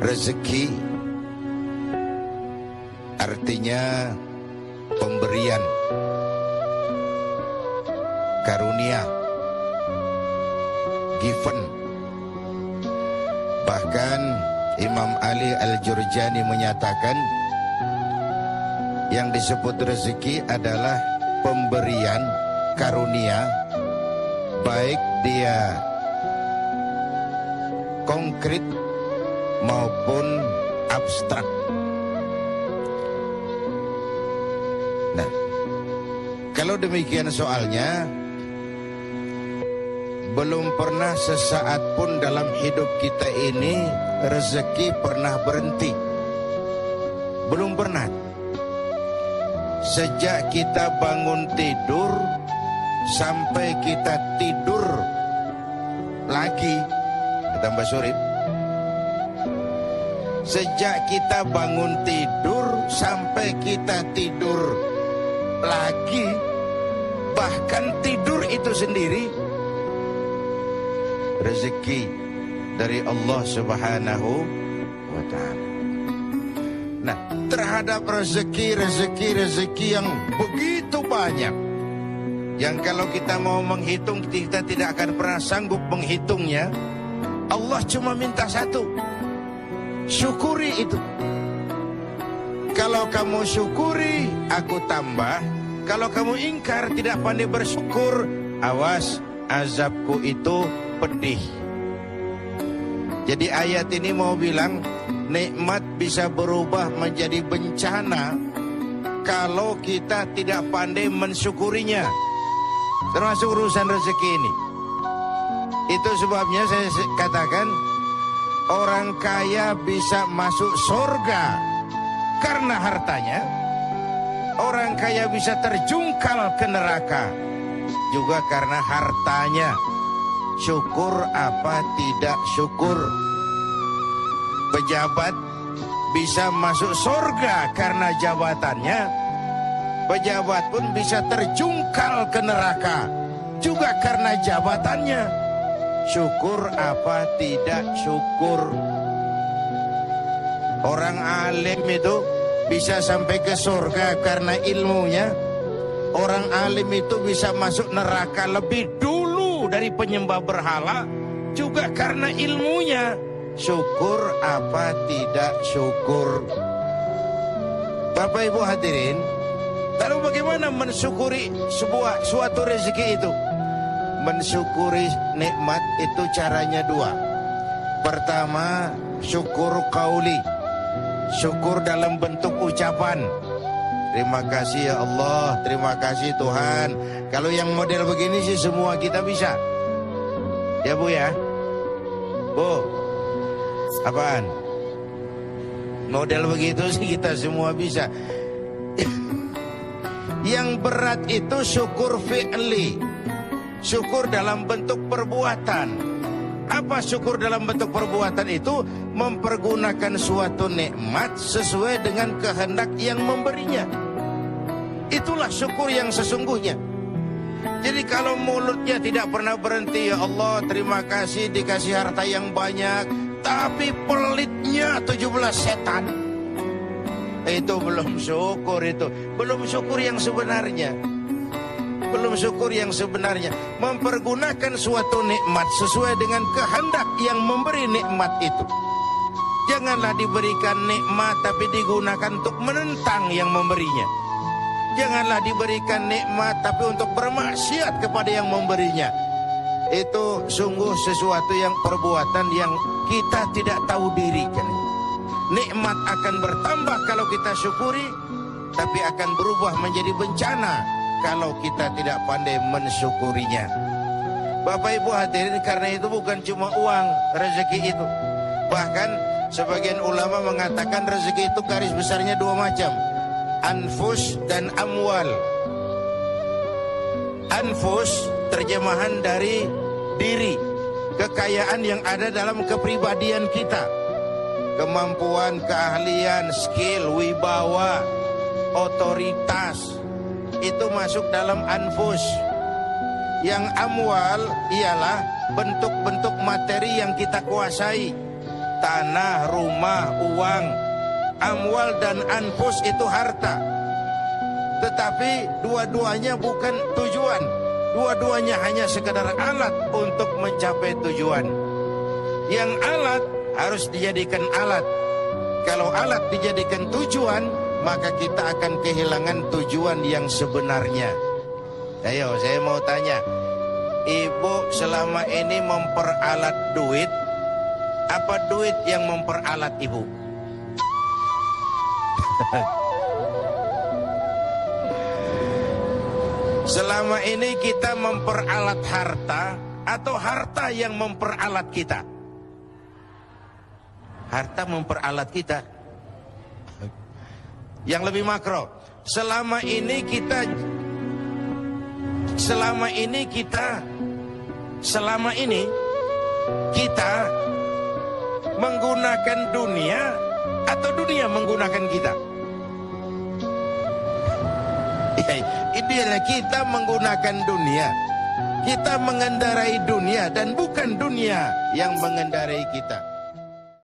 Rezeki artinya pemberian, karunia, given. Bahkan Imam Ali Al-Jurjani menyatakan yang disebut rezeki adalah pemberian, karunia, baik dia konkret maupun abstrak. Nah, kalau demikian soalnya, belum pernah sesaat pun dalam hidup kita ini rezeki pernah berhenti. Belum pernah. Sejak kita bangun tidur sampai kita tidur lagi, kata Mbak Surip, sejak kita bangun tidur sampai kita tidur lagi, bahkan tidur itu sendiri rezeki dari Allah Subhanahu wa ta'ala. Nah, terhadap rezeki yang begitu banyak, yang kalau kita mau menghitung kita tidak akan pernah sanggup menghitungnya, Allah cuma minta satu: syukuri itu. Kalau kamu syukuri, aku tambah. Kalau kamu ingkar, tidak pandai bersyukur, awas, azabku itu pedih. Jadi ayat ini mau bilang nikmat bisa berubah menjadi bencana kalau kita tidak pandai mensyukurinya, termasuk urusan rezeki ini. Itu sebabnya saya katakan orang kaya bisa masuk surga karena hartanya, orang kaya bisa terjungkal ke neraka juga karena hartanya. Syukur apa tidak syukur? Pejabat bisa masuk surga karena jabatannya, pejabat pun bisa terjungkal ke neraka juga karena jabatannya. Syukur apa tidak syukur? Orang alim itu bisa sampai ke surga karena ilmunya. Orang alim itu bisa masuk neraka lebih dulu dari penyembah berhala juga karena ilmunya. Syukur apa tidak syukur? Bapak Ibu hadirin, lalu bagaimana mensyukuri suatu rezeki itu? Mensyukuri nikmat itu caranya dua. Pertama, syukur qauli, syukur dalam bentuk ucapan. Terima kasih ya Allah, terima kasih Tuhan. Kalau yang model begini sih semua kita bisa. Ya Bu ya? Bu, apaan? Model begitu sih kita semua bisa. Yang berat itu syukur fi'li, syukur dalam bentuk perbuatan. Apa syukur dalam bentuk perbuatan itu? Mempergunakan suatu nikmat sesuai dengan kehendak yang memberinya. Itulah syukur yang sesungguhnya. Jadi kalau mulutnya tidak pernah berhenti, ya Allah terima kasih dikasih harta yang banyak, tapi pelitnya 17 setan, itu belum syukur. Itu belum syukur yang sebenarnya. Belum syukur yang sebenarnya. Mempergunakan suatu nikmat sesuai dengan kehendak yang memberi nikmat itu. Janganlah diberikan nikmat tapi digunakan untuk menentang yang memberinya. Janganlah diberikan nikmat tapi untuk bermaksiat kepada yang memberinya. Itu sungguh sesuatu yang perbuatan yang kita tidak tahu diri. Nikmat akan bertambah kalau kita syukuri, tapi akan berubah menjadi bencana kalau kita tidak pandai mensyukurinya. Bapak Ibu hadirin, karena itu bukan cuma uang rezeki itu. Bahkan sebagian ulama mengatakan rezeki itu garis besarnya dua macam, anfus dan amwal. Anfus terjemahan dari diri, kekayaan yang ada dalam kepribadian kita, kemampuan, keahlian, skill, wibawa, otoritas, itu masuk dalam anfus. Yang amwal ialah bentuk-bentuk materi yang kita kuasai. tanah, rumah, uang, amwal dan anfus itu harta. Tetapi dua-duanya bukan tujuan. Dua-duanya hanya sekadar alat untuk mencapai tujuan. Yang alat harus dijadikan alat. Kalau alat dijadikan tujuan, maka kita akan kehilangan tujuan yang sebenarnya. Ayo, saya mau tanya, ibu selama ini memperalat duit, apa duit yang memperalat ibu? Selama ini kita memperalat harta atau harta yang memperalat kita? Harta memperalat kita. Yang lebih makro, selama ini kita menggunakan dunia atau dunia menggunakan kita? Idealnya kita menggunakan dunia. Kita mengendarai dunia dan bukan dunia yang mengendarai kita.